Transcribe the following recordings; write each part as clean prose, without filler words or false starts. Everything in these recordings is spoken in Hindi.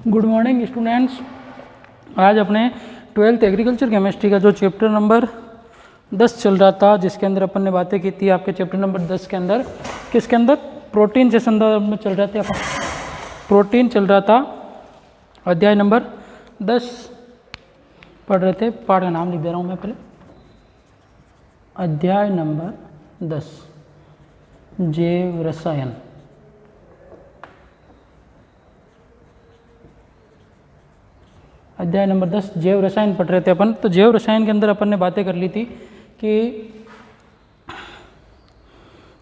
Good morning students. आज अपने 12th एग्रीकल्चर केमिस्ट्री का जो चैप्टर नंबर 10 चल रहा था, जिसके अंदर अपन ने बातें की थी आपके चैप्टर नंबर 10 के अंदर, किसके अंदर, प्रोटीन से संदर्भ में चल रहे थे अपन। प्रोटीन चल रहा था, अध्याय नंबर 10 पढ़ रहे थे। पाठ का नाम लिख दे रहा हूँ मैं पहले, अध्याय नंबर 10 जैव रसायन। अध्याय नंबर 10 जैव रसायन पढ़ रहे थे अपन। तो जैव रसायन के अंदर अपन ने बातें कर ली थी कि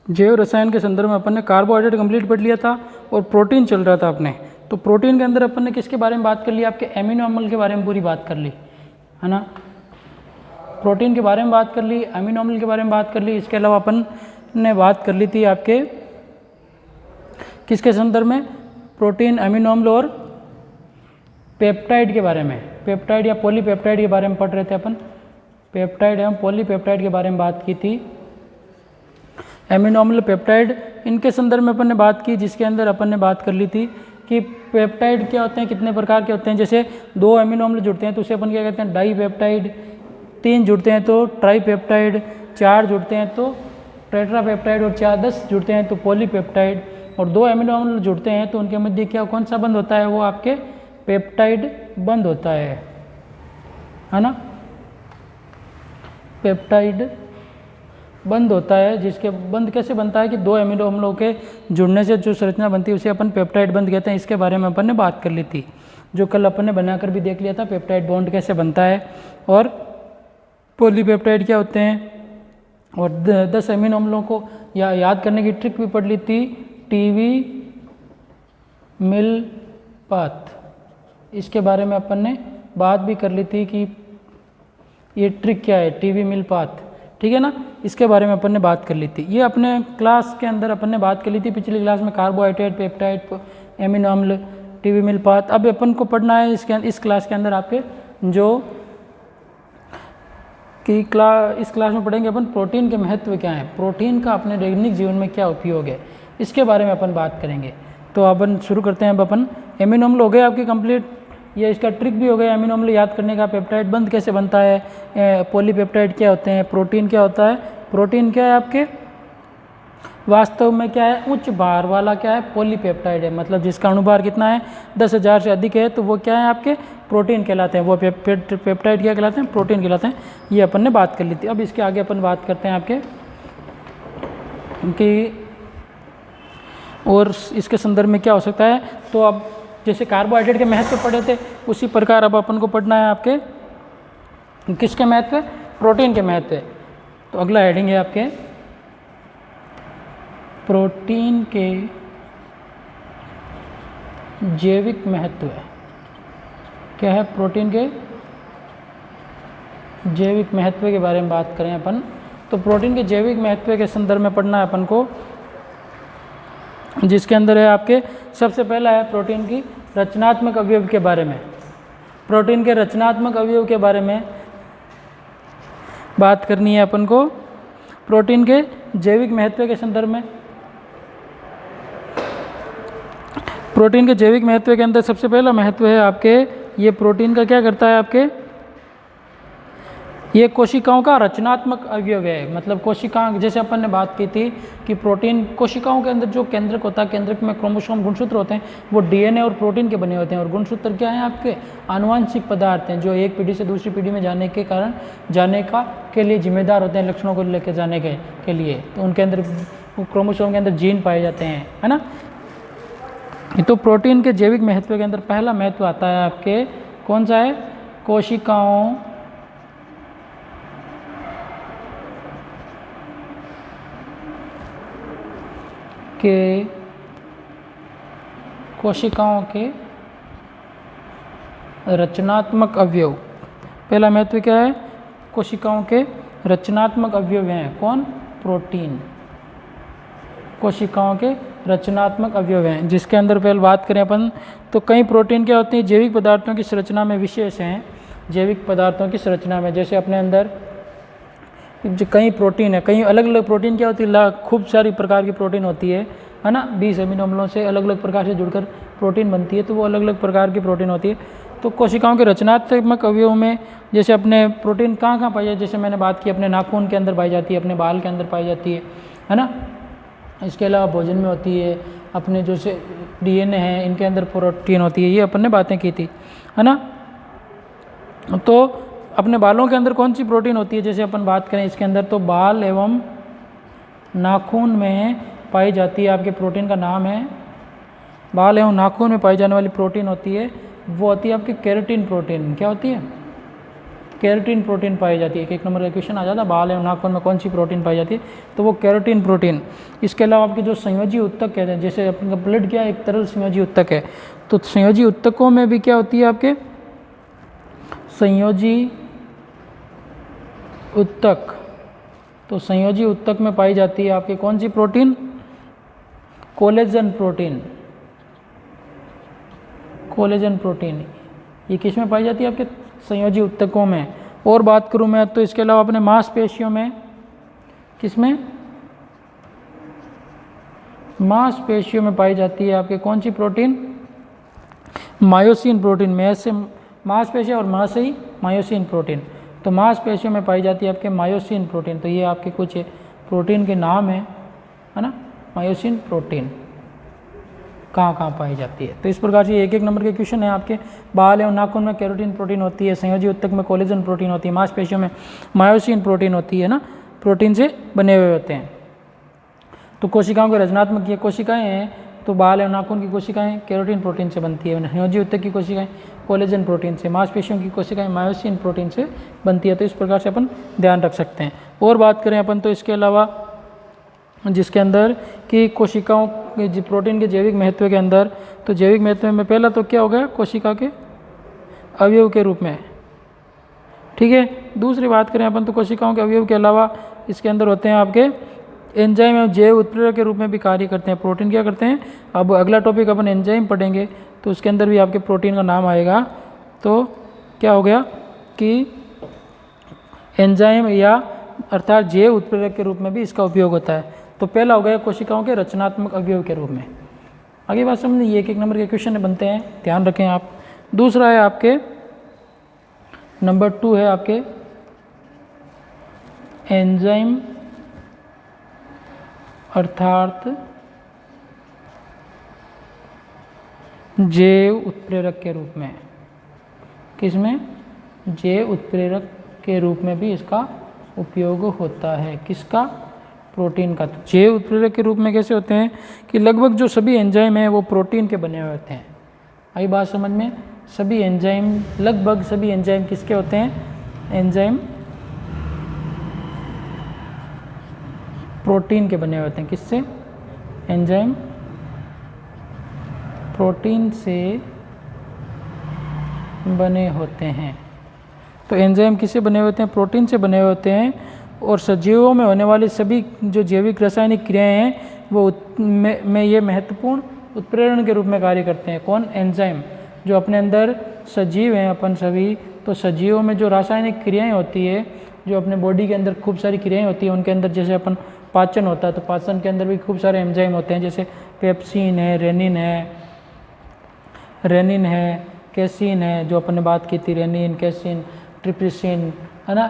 जैव रसायन के संदर्भ में अपन ने कार्बोहाइड्रेट कंप्लीट पढ़ लिया था और प्रोटीन चल रहा था अपने। तो प्रोटीन के अंदर अपन ने किसके बारे में बात कर ली, आपके एमिनो अम्ल के बारे में पूरी बात कर ली है ना। प्रोटीन के बारे में बात कर ली, एमिनो अम्ल के बारे में बात कर ली। इसके अलावा अपन ने बात कर ली थी आपके किसके संदर्भ में, प्रोटीन, एमिनो अम्ल और पेप्टाइड के बारे में। पेप्टाइड या पॉलीपेप्टाइड के बारे में पढ़ रहे थे अपन। पेप्टाइड एवं पॉलीपेप्टाइड के बारे में बात की थी। एमिनो अम्ल, पेप्टाइड, इनके संदर्भ में अपन ने बात की, जिसके अंदर अपन ने बात कर ली थी कि पेप्टाइड क्या होते हैं, कितने प्रकार के होते हैं। जैसे 2 एमिनो अम्ल जुड़ते हैं तो उसे अपन क्या कहते हैं, डाई पेप्टाइड। 3 जुड़ते हैं तो ट्राई पेप्टाइड। 4 जुड़ते हैं तो टेट्रा पेप्टाइड और 10 जुड़ते हैं तो पॉलीपेप्टाइड। और 2 एमिनो अम्ल जुड़ते हैं तो उनके मध्य क्या, कौन सा बंध होता है, वो आपके पेप्टाइड बंध होता है ना। पेप्टाइड बंध होता है, जिसके बंध कैसे बनता है कि 2 एमिनो अम्लों के जुड़ने से जो संरचना बनती है उसे अपन पेप्टाइड बंध कहते हैं। इसके बारे में अपन ने बात कर ली थी, जो कल अपन ने बनाकर भी देख लिया था, पेप्टाइड बॉन्ड कैसे बनता है और पॉलीपेप्टाइड क्या होते हैं। और 10 एमिनो अम्लों को याद करने की ट्रिक भी पढ़ ली थी, टीवी मिल पाथ। इसके बारे में अपन ने बात भी कर ली थी कि ये ट्रिक क्या है, टीवी मिल पाथ, ठीक है ना। इसके बारे में अपन ने बात कर ली थी। ये अपने क्लास के अंदर अपन ने बात कर ली थी पिछली क्लास में, कार्बोहाइड्रेट, पेप्टाइड, एमिनो अम्ल, टीवी मिल पाथ। अब अपन को पढ़ना है इस क्लास के अंदर आपके जो कि इस क्लास में पढ़ेंगे अपन प्रोटीन के महत्व क्या है, प्रोटीन का अपने दैनिक जीवन में क्या उपयोग है, इसके बारे में अपन बात करेंगे। तो अपन शुरू करते हैं। अब अपन एमिनो अम्ल हो गए आपके कंप्लीट, ये इसका ट्रिक भी हो गया एमिनो अम्ल याद करने का। पेप्टाइड बंध कैसे बनता है, पॉलीपेप्टाइड क्या होते हैं, प्रोटीन क्या होता है। प्रोटीन क्या है आपके वास्तव में क्या है, उच्च भार वाला क्या है, पॉलीपेप्टाइड है। मतलब जिसका अणुभार कितना है, 10,000 से अधिक है, तो वो क्या है आपके प्रोटीन कहलाते हैं। वो पेप्टाइड क्या कहलाते हैं, प्रोटीन कहलाते हैं। ये अपन ने बात कर ली थी। अब इसके आगे अपन बात करते हैं आपके कि और इसके संदर्भ में क्या हो सकता है। तो अब जैसे कार्बोहाइड्रेट के महत्व पढ़े थे, उसी प्रकार अब अपन को पढ़ना है आपके किसके महत्व, प्रोटीन के महत्व। तो अगला हेडिंग है आपके प्रोटीन के जैविक महत्व। क्या है, प्रोटीन के जैविक महत्व के बारे में बात करें अपन। तो प्रोटीन के जैविक महत्व के संदर्भ में पढ़ना है अपन को, जिसके अंदर है आपके सबसे पहला है प्रोटीन की रचनात्मक अवयव के बारे में। प्रोटीन के रचनात्मक अवयव के बारे में बात करनी है अपन को प्रोटीन के जैविक महत्व के संदर्भ में। प्रोटीन के जैविक महत्व के अंदर सबसे पहला महत्व है आपके, ये प्रोटीन का क्या करता है आपके, ये कोशिकाओं का रचनात्मक अवयव है। मतलब कोशिकाओं, जैसे अपन ने बात की थी कि प्रोटीन कोशिकाओं के अंदर जो केंद्रक होता है, केंद्रक में क्रोमोसोम गुणसूत्र होते हैं, वो डीएनए और प्रोटीन के बने होते हैं। और गुणसूत्र क्या है आपके, आनुवांशिक पदार्थ हैं जो एक पीढ़ी से दूसरी पीढ़ी में जाने के कारण के लिए जिम्मेदार होते हैं, लक्षणों को लेकर जाने के लिए। तो उनके अंदर क्रोमोसोम के अंदर जीन पाए जाते हैं, है ना। तो प्रोटीन के जैविक महत्व के अंदर पहला महत्व आता है आपके, कौन सा है, कोशिकाओं के रचनात्मक अवयव। पहला महत्व क्या है, कोशिकाओं के रचनात्मक अवयव हैं कौन, प्रोटीन। कोशिकाओं के रचनात्मक अवयव हैं, जिसके अंदर पहले बात करें अपन तो कई प्रोटीन क्या होते हैं, जैविक पदार्थों की संरचना में विशेष हैं। जैविक पदार्थों की संरचना में जैसे अपने अंदर जो कई प्रोटीन है, कई अलग अलग प्रोटीन क्या होती है, खूब सारी प्रकार की प्रोटीन होती है ना। 20 एमिनो अम्लों से अलग अलग प्रकार से जुड़कर प्रोटीन बनती है, तो वो अलग अलग प्रकार की प्रोटीन होती है। तो कोशिकाओं के रचनात्मक अवयवों में जैसे अपने प्रोटीन कहाँ कहाँ पाई जाती है, जैसे मैंने बात की अपने नाखून के अंदर पाई जाती है, अपने बाल के अंदर पाई जाती है ना। इसके अलावा भोजन में होती है, अपने जो से DNA है इनके अंदर प्रोटीन होती है, ये अपन ने बातें की थी, है ना। तो अपने बालों के अंदर कौन सी प्रोटीन होती है, जैसे अपन बात करें इसके अंदर, तो बाल एवं नाखून में पाई जाती है, आपके प्रोटीन का नाम है, बाल एवं नाखून में पाई जाने वाली प्रोटीन होती है वो होती है आपकी केराटिन प्रोटीन। क्या होती है? केराटिन प्रोटीन पाई जाती है। एक नंबर का क्वेश्चन आ जाता है, बाल एवं नाखून में कौन सी प्रोटीन पाई जाती है, तो वो केराटिन प्रोटीन। इसके अलावा आपके जो संयोजी उत्तक कहते हैं, जैसे अपने ब्लड क्या एक तरल संयोजी उत्तक है, तो संयोजी उत्तकों में भी क्या होती है आपके संयोजी उत्तक, तो संयोजी उत्तक में पाई जाती है आपकी कौन सी protein? Collagen protein. Collagen protein ये किस में पाई जाती है? आपके संयोजी उत्तकों में। और बात करूं मैं तो इसके अलावा अपने मांसपेशियों में, किसमें? मांसपेशियों में पाई जाती है आपके कौन सी प्रोटीन? Myosin protein. में से मांसपेशियां और मां से ही मायोसिन प्रोटीन, तो मांसपेशियों में पाई जाती है आपके मायोसिन प्रोटीन। तो ये आपके कुछ प्रोटीन के नाम है ना, मायोसिन प्रोटीन कहाँ कहाँ पाई जाती है। तो इस प्रकार से एक एक नंबर के क्वेश्चन है आपके। बाल एवं नाखून में केराटिन प्रोटीन होती है, संयोजी उत्तक में कोलेजन प्रोटीन होती है, मांसपेशियों में मायोसिन प्रोटीन होती है ना, प्रोटीन से बने हुए होते हैं। तो कोशिकाओं के रचनात्मक ये कोशिकाएं हैं, तो बाल एवं नाखून की कोशिकाएं केराटिन प्रोटीन से बनती है, संयोजी उत्तक की कोशिकाएं कोलेजन प्रोटीन से, मांसपेशियों की कोशिकाएं मायोसिन प्रोटीन से बनती है। तो इस प्रकार से अपन ध्यान रख सकते हैं। और बात करें अपन तो इसके अलावा जिसके अंदर कि कोशिकाओं के प्रोटीन के जैविक महत्व के अंदर, तो जैविक महत्व में पहला तो क्या हो गया? कोशिका के अवयव के रूप में, ठीक है। दूसरी बात करें अपन तो कोशिकाओं के अवयव के अलावा इसके अंदर होते हैं आपके एंजाइम एवं जैव उत्प्रेरक के रूप में भी कार्य करते हैं। प्रोटीन क्या करते हैं? अब अगला टॉपिक अपन एंजाइम पढ़ेंगे तो उसके अंदर भी आपके प्रोटीन का नाम आएगा। तो क्या हो गया कि एंजाइम या अर्थात जैव उत्प्रेरक के रूप में भी इसका उपयोग होता है। तो पहला हो गया कोशिकाओं के रचनात्मक अवयव के रूप में। आगे बात समझिए, ये एक एक नंबर के क्वेश्चन बनते हैं, ध्यान रखें आप। दूसरा है आपके नंबर 2 है आपके एंजाइम अर्थात जैव उत्प्रेरक के रूप में। किसमें? जैव उत्प्रेरक के रूप में भी इसका उपयोग होता है। किसका? प्रोटीन का। तो जैव उत्प्रेरक के रूप में कैसे होते हैं कि लगभग जो सभी एंजाइम हैं वो प्रोटीन के बने हुए होते हैं। आई बात समझ में? सभी एंजाइम, लगभग सभी एंजाइम किसके होते हैं? एंजाइम प्रोटीन के बने हुए होते हैं। किससे? एंजाइम प्रोटीन से बने होते हैं। तो एंजाइम किससे बने हुए होते हैं? प्रोटीन से बने हुए होते हैं। और सजीवों में होने वाली सभी जो जैविक रासायनिक क्रियाएं हैं वो में ये महत्वपूर्ण उत्प्रेरण के रूप में कार्य करते हैं। कौन? एंजाइम। जो अपने अंदर सजीव हैं अपन सभी, तो सजीवों में जो रासायनिक क्रियाएं होती है, जो अपने बॉडी के अंदर खूब सारी क्रियाएं होती है, उनके अंदर जैसे अपन पाचन होता है तो पाचन के अंदर भी खूब सारे एंजाइम होते हैं, जैसे पेप्सिन है, रेनिन है, कैसीन है, जो अपन ने बात की थी, रेनिन, कैसीन, ट्रिप्सिन, है ना,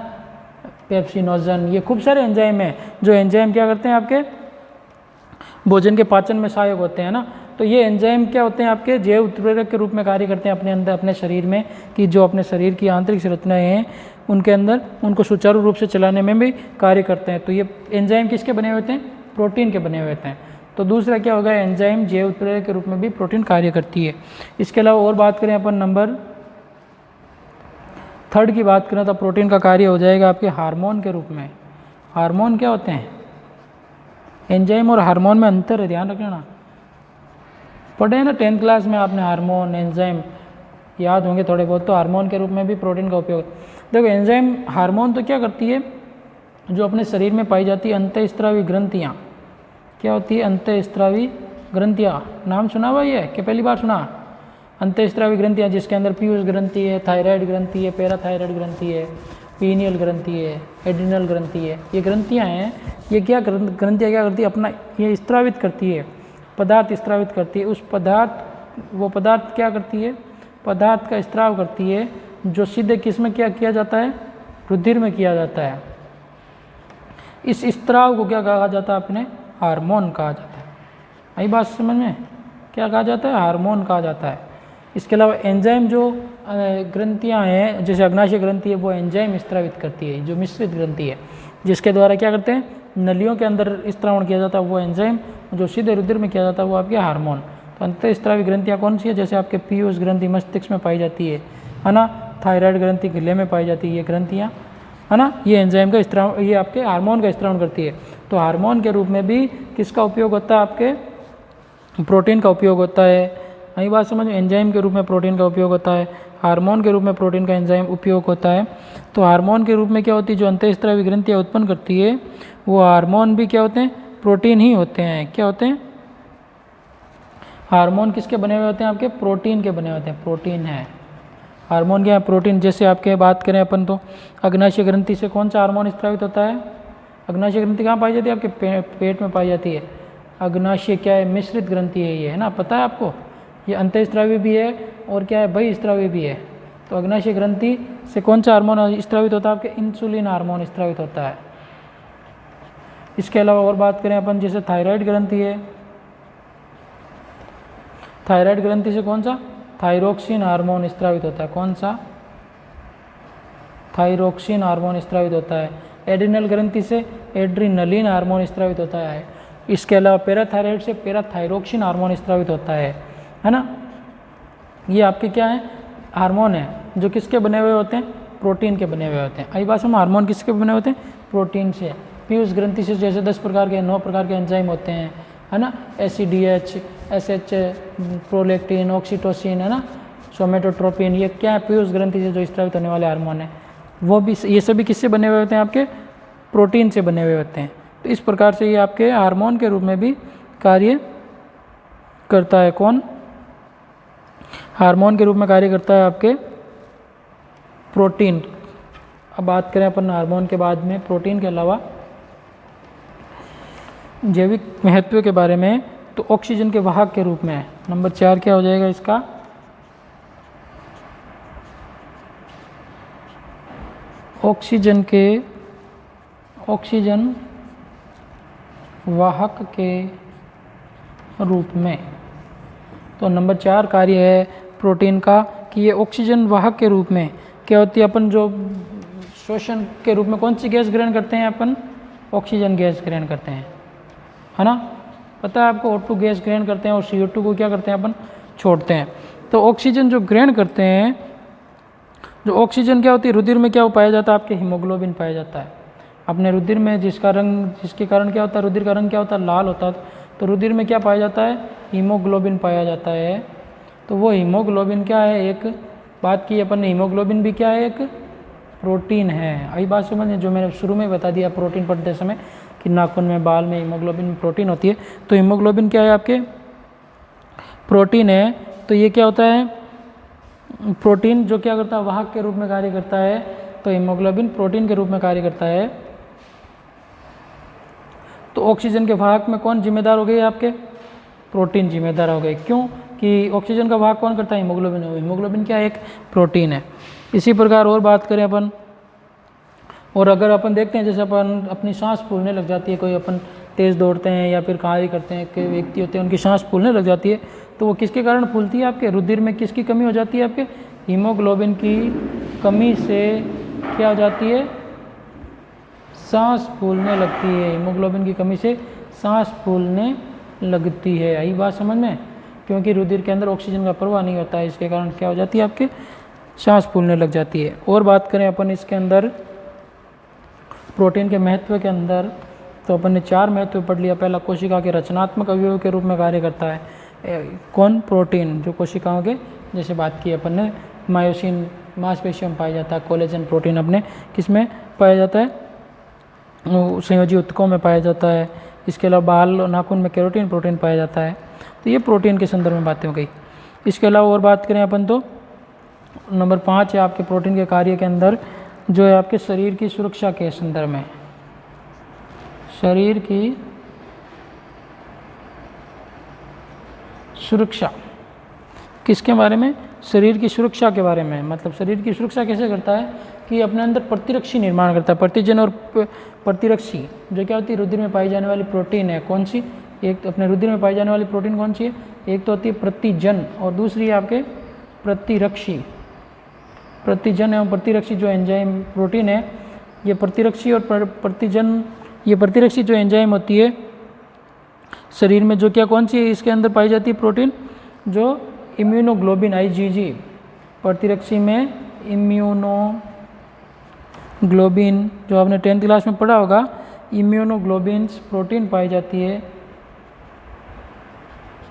पेप्सिनोजन, ये खूब सारे एंजाइम हैं। जो एंजाइम क्या करते हैं? आपके भोजन के पाचन में सहायक होते हैं ना। तो ये एंजाइम क्या होते हैं? आपके जैव उत्प्रेरक के रूप में कार्य करते हैं अपने अंदर, अपने शरीर में, कि जो अपने शरीर की आंतरिक संरचनाएं हैं उनके अंदर उनको सुचारू रूप से चलाने में भी कार्य करते हैं। तो ये एंजाइम किसके बने हुए होते हैं? प्रोटीन के बने हुए होते हैं। तो दूसरा क्या होगा? एंजाइम जैव उत्प्रेरक के रूप में भी प्रोटीन कार्य करती है। इसके अलावा और बात करें अपन नंबर 3 की बात करें तो प्रोटीन का कार्य हो जाएगा आपके हार्मोन के रूप में। हार्मोन क्या होते हैं? एंजाइम और हार्मोन में अंतर है, ध्यान रखना ना। पढ़े हैं ना 10th क्लास में आपने, हार्मोन एंजाइम याद होंगे थोड़े बहुत। तो हार्मोन के रूप में भी प्रोटीन का उपयोग। देखो एंजाइम, हार्मोन तो क्या करती है? जो अपने शरीर में पाई जाती है अंतःस्रावी ग्रंथियाँ। क्या होती है? अंतःस्रावी ग्रंथियाँ। नाम सुना हुआ ये कि पहली बार सुना? अंतःस्रावी ग्रंथियाँ, जिसके अंदर पीयूष ग्रंथि है, थायराइड ग्रंथि है, पैराथायराइड ग्रंथि है, पीनियल ग्रंथि है, एड्रिनल ग्रंथि है। ये ग्रंथियाँ हैं, ये क्या ग्रंथियाँ क्या करती है? अपना ये स्त्रावित करती है, पदार्थ स्त्रावित करती है। उस पदार्थ वो पदार्थ क्या करती है, पदार्थ का स्त्राव करती है, जो सीधे किस में क्या किया जाता है, रुधिर में किया जाता है। इस स्त्राव को क्या कहा जाता है अपने, हार्मोन कहा जाता है। आई बात समझ में, क्या कहा जाता है, हार्मोन कहा जाता है। इसके अलावा एंजाइम जो ग्रंथियां हैं, जैसे अग्नाशय ग्रंथि है, वो एंजाइम स्त्रावित करती है, जो मिश्रित ग्रंथि है, जिसके द्वारा क्या करते हैं, नलियों के अंदर स्त्रावण किया जाता है, वो एंजाइम, जो सीधे रुधिर में किया जाता है वो आपके हार्मोन। तो अंतःस्त्रावी ग्रंथियाँ कौन सी है, जैसे आपके पीयूष ग्रंथि मस्तिष्क में पाई जाती है ना, थायराइड ग्रंथि गले में पाई जाती है, ये ग्रंथियाँ है ना, ये एंजाइम का स्त्राव, ये आपके हार्मोन का स्त्रावण करती है। तो हार्मोन के रूप में भी किसका उपयोग होता है, आपके प्रोटीन का उपयोग होता है। यही बात समझ, एंजाइम के रूप में प्रोटीन का उपयोग होता है, हार्मोन के रूप में प्रोटीन का एंजाइम उपयोग होता है। तो हार्मोन के रूप में क्या होती है, जो अंतःस्त्रावी ग्रंथियाँ उत्पन्न करती है, वो हार्मोन भी क्या होते हैं, प्रोटीन ही होते हैं। क्या होते हैं, हार्मोन किसके बने हुए होते हैं, आपके प्रोटीन के बने होते हैं, प्रोटीन है हार्मोन क्या है, प्रोटीन। जैसे आपके बात करें अपन तो अग्नाशय ग्रंथि से कौन सा हार्मोन स्त्रावित होता है, अग्नाशय ग्रंथि कहाँ पाई जाती है, आपके पेट में पाई जाती है। अग्नाशय क्या है, मिश्रित ग्रंथि है ये, है ना, पता है आपको, ये अंतःस्त्रावी भी है और क्या है, बहिस्त्रावी भी है। तो अग्नाशय ग्रंथि से कौन सा हार्मोन स्त्रावित होता है, आपके इंसुलिन हार्मोन स्त्रावित होता है। इसके अलावा और बात करें अपन, जैसे थायराइड ग्रंथि है, थायराइड ग्रंथि से कौन सा, थायरोक्सिन हार्मोन स्त्रावित होता है। कौन सा, थायरोक्सिन हार्मोन स्त्रावित होता है। एड्रिनल ग्रंथि से एड्रिनलिन हार्मोन स्त्रावित होता है। इसके अलावा पैराथायराइड से पैराथायरोक्सिन हार्मोन स्त्रावित होता है ना। ये आपके क्या है, हार्मोन है, जो किसके बने हुए होते हैं, प्रोटीन के बने हुए होते हैं। आई बात में, हार्मोन किसके बने होते हैं, प्रोटीन से। पीयूष ग्रंथि से जैसे 10 प्रकार के 9 प्रकार के एंजाइम होते हैं, है ना, एसिडीएच, एसएच, प्रोलैक्टिन, ऑक्सीटोसिन, है ना, सोमेटोट्रोपिन, ये क्या है, पीयूष ग्रंथि से जो स्त्रावित होने वाले हार्मोन है, वो भी, ये सभी किससे बने हुए होते हैं, आपके प्रोटीन से बने हुए होते हैं। तो इस प्रकार से ये आपके हार्मोन के रूप में भी कार्य करता है। कौन, हार्मोन के रूप में कार्य करता है आपके प्रोटीन। अब बात करें अपन हार्मोन के बाद में प्रोटीन के अलावा जैविक महत्व के बारे में, तो ऑक्सीजन के वाहक के रूप में नंबर 4 क्या हो जाएगा इसका, ऑक्सीजन वाहक के रूप में। तो नंबर 4 कार्य है प्रोटीन का कि ये ऑक्सीजन वाहक के रूप में क्या होती है, अपन जो श्वसन के रूप में कौन सी गैस ग्रहण करते हैं, अपन ऑक्सीजन गैस ग्रहण करते हैं, है ना, पता है आपको, O2 गैस ग्रहण करते हैं और CO2 को क्या करते हैं, अपन छोड़ते हैं। तो ऑक्सीजन जो ग्रहण करते हैं, जो ऑक्सीजन क्या होती है, रुधिर में क्या पाया जाता है, आपके हीमोग्लोबिन पाया जाता है अपने रुधिर में, जिसके कारण क्या होता है, रुधिर का रंग क्या होता है, लाल होता है। तो रुधिर में क्या पाया जाता है, हीमोग्लोबिन पाया जाता है। तो वो हीमोग्लोबिन क्या है, एक बात की अपन ने, हीमोग्लोबिन भी क्या है, एक प्रोटीन है। आई बात समझ, जो मैंने शुरू में बता दिया प्रोटीन पढ़ते समय कि नाखून में, बाल में हीमोग्लोबिन प्रोटीन होती है। तो हीमोग्लोबिन क्या है, आपके प्रोटीन है। तो ये क्या होता है, प्रोटीन जो क्या करता है, वाहक के रूप में कार्य करता है। तो हीमोग्लोबिन प्रोटीन के रूप में कार्य करता है। तो ऑक्सीजन के वाहक में कौन जिम्मेदार हो गए, आपके प्रोटीन जिम्मेदार हो गए। क्यों कि ऑक्सीजन का वाहक कौन करता है, हीमोग्लोबिन। हीमोग्लोबिन क्या है, एक प्रोटीन है। इसी प्रकार और बात करें अपन, और अगर अपन देखते हैं जैसे अपन अपनी सांस फूलने लग जाती है, कोई अपन तेज़ दौड़ते हैं या फिर कार्य करते हैं, कोई व्यक्ति होते हैं उनकी सांस फूलने लग जाती है, तो वो किसके कारण फूलती है, आपके रुधिर में किसकी कमी हो जाती है, आपके हीमोग्लोबिन की कमी से क्या हो जाती है, सांस फूलने लगती है। हीमोग्लोबिन की कमी से सांस फूलने लगती है। यही बात समझ में, क्योंकि रुधिर के अंदर ऑक्सीजन का प्रवाह नहीं होता है, इसके कारण क्या हो जाती है, आपके सांस फूलने लग जाती है। और बात करें अपन इसके अंदर प्रोटीन के महत्व के अंदर, तो अपन ने 4 महत्व पढ़ लिया। पहला, कोशिका के रचनात्मक अवयव के रूप में कार्य करता है कौन, प्रोटीन, जो कोशिकाओं के जैसे बात की अपन ने, मायोसिन मांसपेशियों में पाया जाता है, कोलेजन प्रोटीन अपने किस में पाया जाता है, संयोजी ऊतकों में पाया जाता है। इसके अलावा बाल और नाखून में केरोटीन प्रोटीन पाया जाता है। तो ये प्रोटीन के संदर्भ में बातें हो गई। इसके अलावा और बात करें अपन तो नंबर 5 है आपके प्रोटीन के कार्य के अंदर, जो है आपके शरीर की सुरक्षा के संदर्भ में, शरीर की सुरक्षा किसके बारे में? शरीर की सुरक्षा के बारे में। मतलब शरीर की सुरक्षा कैसे करता है कि अपने अंदर प्रतिरक्षी निर्माण करता है। प्रतिजन और प्रतिरक्षी जो क्या होती है, रुधिर में पाई जाने वाली प्रोटीन है। कौन सी? एक अपने रुधिर में पाई जाने वाली प्रोटीन कौन सी है? एक तो होती है प्रतिजन और दूसरी है आपके प्रतिरक्षी। प्रतिजन एवं प्रतिरक्षी जो एंजाइम प्रोटीन है, ये प्रतिरक्षी और प्रतिजन, ये प्रतिरक्षी जो एंजाइम होती है शरीर में, जो क्या कौन सी है इसके अंदर पाई जाती है प्रोटीन, जो इम्यूनोग्लोबिन IgG। प्रतिरक्षी में इम्यूनोग्लोबिन, जो आपने 10th क्लास में पढ़ा होगा, इम्यूनोग्लोबिन्स प्रोटीन पाई जाती है,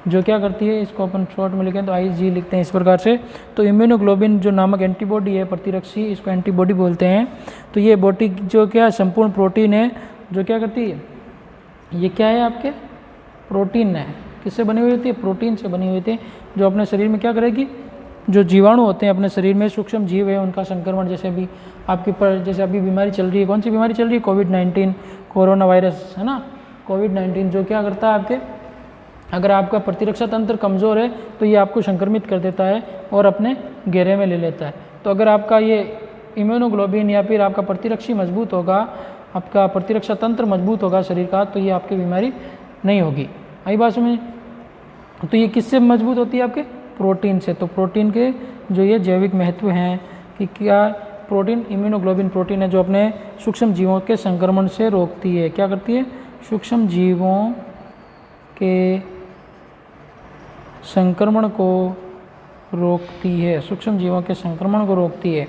जो क्या करती है, इसको अपन शॉर्ट में लिखें तो IG लिखते हैं इस प्रकार से। तो इम्यूनोग्लोबिन जो नामक एंटीबॉडी है प्रतिरक्षी, इसको एंटीबॉडी बोलते हैं। तो ये बॉडी जो क्या संपूर्ण प्रोटीन है, जो क्या करती है, ये क्या है आपके प्रोटीन है। किससे बनी हुई होती है? प्रोटीन से बनी हुई होती है, जो अपने शरीर में क्या करेगी, जो जीवाणु होते हैं अपने शरीर में, सूक्ष्म जीव है, उनका संक्रमण, जैसे अभी आपके पर जैसे अभी बीमारी चल रही है, कौन सी बीमारी चल रही है? कोविड-19, कोरोना वायरस है ना। कोविड-19 जो क्या करता है आपके, अगर आपका प्रतिरक्षा तंत्र कमज़ोर है तो ये आपको संक्रमित कर देता है और अपने घेरे में ले लेता है। तो अगर आपका ये इम्यूनोग्लोबिन या फिर आपका प्रतिरक्षी मजबूत होगा, आपका प्रतिरक्षा तंत्र मजबूत होगा शरीर का, तो ये आपकी बीमारी नहीं होगी। आई बात समझ? तो ये किससे मजबूत होती है? आपके प्रोटीन से। तो प्रोटीन के जो ये जैविक महत्व हैं कि क्या प्रोटीन, इम्यूनोग्लोबिन प्रोटीन है जो अपने सूक्ष्म जीवों के संक्रमण से रोकती है। क्या करती है? सूक्ष्म जीवों के संक्रमण को रोकती है, सूक्ष्म जीवों के संक्रमण को रोकती है।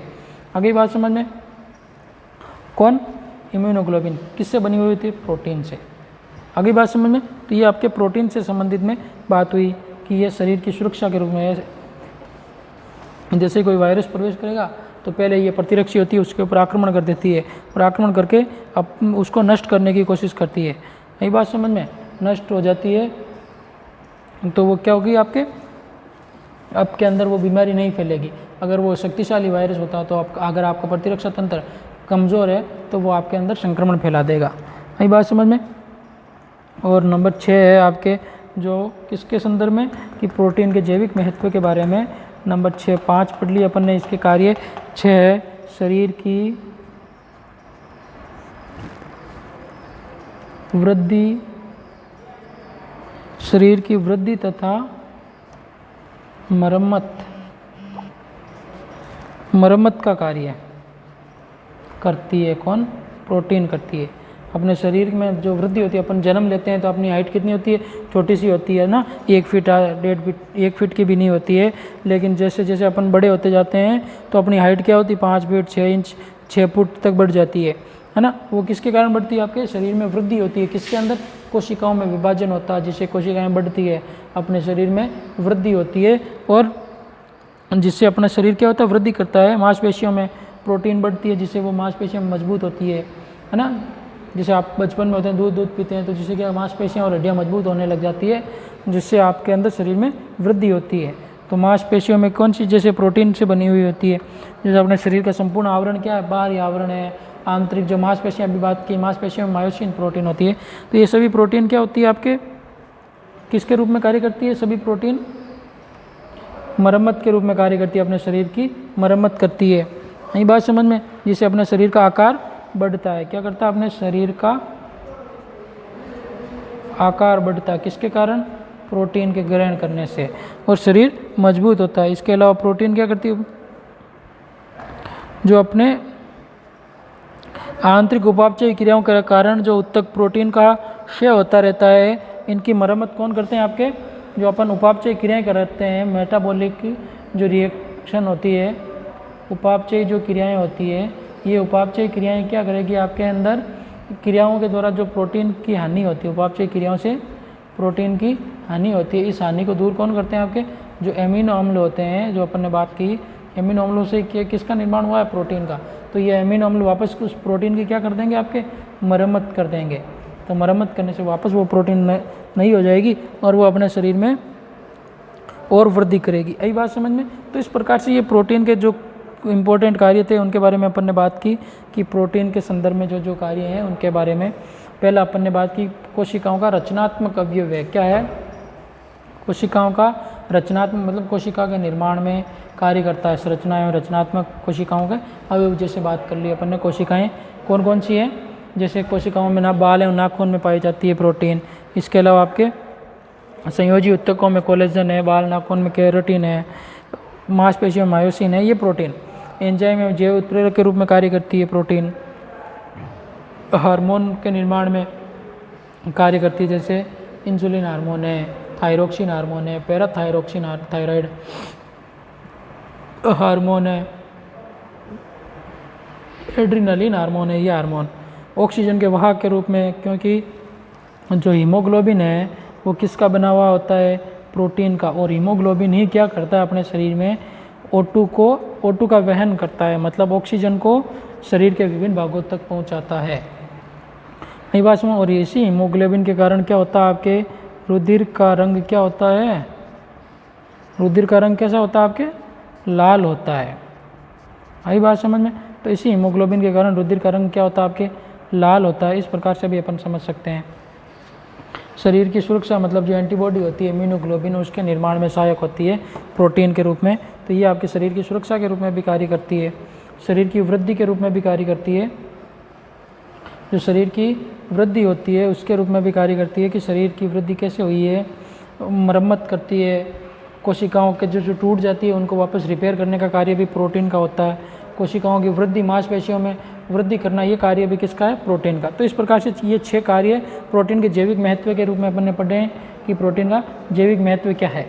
आगे बात समझ में? कौन? इम्यूनोग्लोबिन किससे बनी हुई होती है? प्रोटीन से। आगे बात समझ में? तो ये आपके प्रोटीन से संबंधित में बात हुई कि ये शरीर की सुरक्षा के रूप में है। जैसे कोई वायरस प्रवेश करेगा तो पहले ये प्रतिरक्षी होती है, उसके ऊपर आक्रमण कर देती है और आक्रमण करके अब उसको नष्ट करने की कोशिश करती है। यही बात समझ में? नष्ट हो जाती है तो वो क्या होगी, आपके अंदर वो बीमारी नहीं फैलेगी। अगर वो शक्तिशाली वायरस होता तो अगर आपका प्रतिरक्षा तंत्र कमज़ोर है तो वो आपके अंदर संक्रमण फैला देगा। यही बात समझ में? और नंबर 6 है आपके जो किसके संदर्भ में कि प्रोटीन के जैविक महत्व के बारे में। नंबर 6, 5 पढ़ लिया अपन ने इसके कार्य। 6 है शरीर की वृद्धि तथा मरम्मत का कार्य करती है। कौन? प्रोटीन करती है। अपने शरीर में जो वृद्धि होती है, अपन जन्म लेते हैं तो अपनी हाइट कितनी होती है? छोटी सी होती है ना, 1 फीट 1.5 फीट की भी नहीं होती है। लेकिन जैसे जैसे अपन बड़े होते जाते हैं तो अपनी हाइट क्या होती है? 5 फीट 6 इंच 6 फुट तक बढ़ जाती है ना। वो किसके कारण बढ़ती है? आपके शरीर में वृद्धि होती है। किसके अंदर? कोशिकाओं में विभाजन होता है, जिससे कोशिकाएं बढ़ती है, अपने शरीर में वृद्धि होती है और जिससे अपना शरीर क्या होता है? वृद्धि करता है। मांसपेशियों में प्रोटीन बढ़ती है, जिससे वो मांसपेशियाँ मजबूत होती है ना। जैसे आप बचपन में होते हैं, दूध पीते हैं तो जिससे क्या मांसपेशियाँ और हड्डियाँ मजबूत होने लग जाती है, जिससे आपके अंदर शरीर में वृद्धि होती है। तो मांसपेशियों में कौन सी? जैसे प्रोटीन से बनी हुई होती है। जैसे अपने शरीर का संपूर्ण आवरण क्या है? बाहरी आवरण है। आंतरिक जो मांसपेशियाँ अभी बात की, मांसपेशियों में मायोसिन प्रोटीन होती है। तो ये सभी प्रोटीन क्या होती है? आपके किसके रूप में कार्य करती है? सभी प्रोटीन मरम्मत के रूप में कार्य करती है, अपने शरीर की मरम्मत करती है। यही बात समझ में? जिससे अपने शरीर का आकार बढ़ता है। क्या करता है? अपने शरीर का आकार बढ़ता है। किसके कारण? प्रोटीन के ग्रहण करने से, और शरीर मजबूत होता है। इसके अलावा प्रोटीन क्या करती है? जो अपने आंतरिक उपापचय क्रियाओं के कारण जो उत्तक प्रोटीन का क्षय होता रहता है, इनकी मरम्मत कौन करते हैं? आपके जो अपन उपापचय क्रियाएं करते हैं, मेटाबॉलिक जो रिएक्शन होती है, उपापचय जो क्रियाएं होती है, ये उपापचय क्रियाएं क्या करेगी? आपके अंदर क्रियाओं के द्वारा जो प्रोटीन की हानि होती है, उपापचय क्रियाओं से प्रोटीन की हानि होती है, इस हानि को दूर कौन करते हैं? आपके जो एमिनो अम्ल होते हैं, जो अपन ने बात की, एमिनो अम्लों से किसका निर्माण हुआ है? प्रोटीन का। तो ये एमिनो अम्ल वापस उस प्रोटीन की क्या कर देंगे? आपके मरम्मत कर देंगे। तो मरम्मत करने से वापस वो प्रोटीन नहीं हो जाएगी और वो अपने शरीर में और वृद्धि करेगी। यही बात समझ में? तो इस प्रकार से ये प्रोटीन के जो इम्पोर्टेंट कार्य थे उनके बारे में अपन ने बात की कि प्रोटीन के संदर्भ में जो जो कार्य हैं उनके बारे में। पहला अपन ने बात की कोशिकाओं का रचनात्मक अवयव है। क्या है? कोशिकाओं का रचनात्मक मतलब कोशिका के निर्माण में कार्य करता है। संरचना एवं रचनात्मक कोशिकाओं के अवयव जैसे बात कर ली अपन ने। कोशिकाएं कौन कौन सी हैं, जैसे कोशिकाओं में ना बाल एवं नाखून में पाई जाती है प्रोटीन। इसके अलावा आपके संयोजी ऊतकों में कोलेजन है, बाल नाखून में केराटिन है, मांसपेशियों में मायोसिन है, ये प्रोटीन। एंजाइम एवं जैव उत्प्रेरक के रूप में कार्य करती है प्रोटीन। हार्मोन के निर्माण में कार्य करती है, जैसे इंसुलिन हार्मोन है, थायरोक्सिन हार्मोन है, पैराथायरोक्सिन थायराइड हार्मोन है, एड्रिनलिन हार्मोन है, ये हार्मोन। ऑक्सीजन के वाहक के रूप में, क्योंकि जो हीमोग्लोबिन है वो किसका बना हुआ होता है, प्रोटीन का। और हीमोग्लोबिन ही क्या करता है अपने शरीर में, O2 का वहन करता है, मतलब ऑक्सीजन को शरीर के विभिन्न भागों तक पहुंचाता है। नई बात में, और इसी हीमोग्लोबिन के कारण क्या होता है, आपके रुधिर का रंग क्या होता है, रुधिर का रंग कैसा होता है आपके, लाल होता है। आई बात समझ में। तो इसी हीमोग्लोबिन के कारण रुधिर का रंग क्या होता है आपके, लाल होता है। इस प्रकार से भी अपन समझ सकते हैं। शरीर की सुरक्षा मतलब जो एंटीबॉडी होती है इम्यूनोग्लोबिन, उसके निर्माण में सहायक होती है प्रोटीन के रूप में। तो ये आपके शरीर की सुरक्षा के रूप में भी कार्य करती है। शरीर की वृद्धि के रूप में भी कार्य करती है, जो शरीर की वृद्धि होती है उसके रूप में भी कार्य करती है कि शरीर की वृद्धि कैसे हुई है, मरम्मत करती है। कोशिकाओं के जो टूट जाती है उनको वापस रिपेयर करने का कार्य भी प्रोटीन का होता है। कोशिकाओं की वृद्धि, मांसपेशियों में वृद्धि करना, ये कार्य भी किसका है, प्रोटीन का। तो इस प्रकार से ये 6 कार्य प्रोटीन के जैविक महत्व के रूप में अपन ने पढ़े हैं कि प्रोटीन का जैविक महत्व क्या है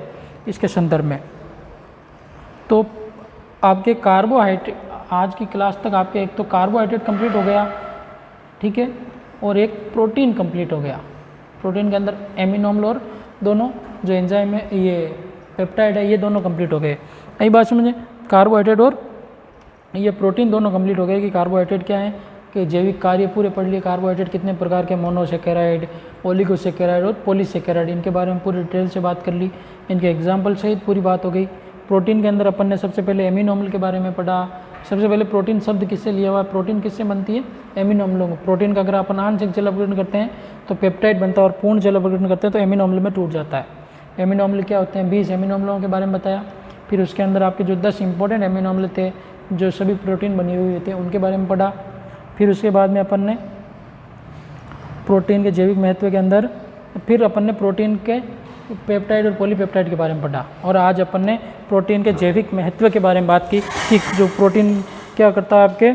इसके संदर्भ में। तो आपके कार्बोहाइड्रेट, आज की क्लास तक आपके एक तो कार्बोहाइड्रेट कंप्लीट हो गया, ठीक है, और एक प्रोटीन कंप्लीट हो गया। प्रोटीन के अंदर एमिनो अम्ल और दोनों जो एंजाइम है, ये पेप्टाइड है, ये दोनों कंप्लीट हो गए। यही बात समझे, कार्बोहाइड्रेट और ये प्रोटीन दोनों कंप्लीट हो गए कि कार्बोहाइड्रेट क्या है, कि जैविक कार्य पूरे पढ़ लिए। कार्बोहाइड्रेट कितने प्रकार के, मोनोसेकेराइड, ओलिगोसेकेराइड और पॉलीसेकेराइड, इनके बारे में पूरी डिटेल से बात कर ली। इनके एग्जाम्पल सहित पूरी बात हो गई। प्रोटीन के अंदर अपन ने सबसे पहले एमिनो अम्ल के बारे में पढ़ा। सबसे पहले प्रोटीन शब्द किससे लिया हुआ है, प्रोटीन किससे बनती है, एमिनो अम्लों। प्रोटीन का अगर अपन आंशिक जल अपघटन करते हैं तो पेप्टाइड बनता है, और पूर्ण जल अपघटन करते हैं तो एमिनो अम्ल में टूट जाता है। एमिनो अम्ल क्या होते हैं, 20 एमिनो अम्लों के बारे में बताया। फिर उसके अंदर आपके जो 10 इंपॉर्टेंट एमिनो अम्ल थे जो सभी प्रोटीन बनी हुई थे उनके बारे में पढ़ा। फिर उसके बाद में अपन ने प्रोटीन के जैविक महत्व के अंदर फिर अपन ने प्रोटीन के पेप्टाइड और पॉलीपेप्टाइड के बारे में पढ़ा। और आज अपन ने प्रोटीन के जैविक महत्व के बारे में बात की कि जो प्रोटीन क्या करता है, आपके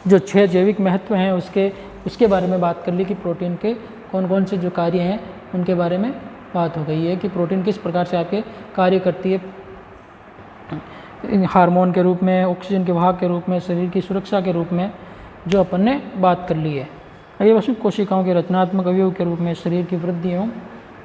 जो 6 जैविक महत्व हैं उसके बारे में बात कर ली कि प्रोटीन के कौन कौन से जो कार्य हैं उनके बारे में बात हो गई है कि प्रोटीन किस प्रकार से आपके कार्य करती है, हार्मोन के रूप में, ऑक्सीजन के वाहक के रूप में, शरीर की सुरक्षा के रूप में, जो अपन ने बात कर ली है। ये बस कोशिकाओं के रचनात्मक अवयव के रूप में, शरीर की वृद्धि एवं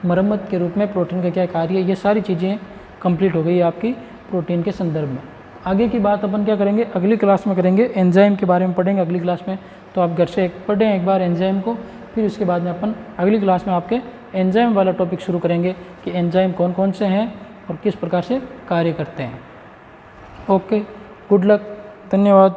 मरम्मत के रूप में प्रोटीन का क्या कार्य है, ये सारी चीज़ें कंप्लीट हो गई आपकी प्रोटीन के संदर्भ में। आगे की बात अपन क्या करेंगे, अगली क्लास में करेंगे, एंजाइम के बारे में पढ़ेंगे अगली क्लास में। तो आप घर से पढ़ें एक बार एंजाइम को, फिर उसके बाद में अपन अगली क्लास में आपके एंजाइम वाला टॉपिक शुरू करेंगे कि एंजाइम कौन कौन से हैं और किस प्रकार से कार्य करते हैं। ओके, गुड लक, धन्यवाद।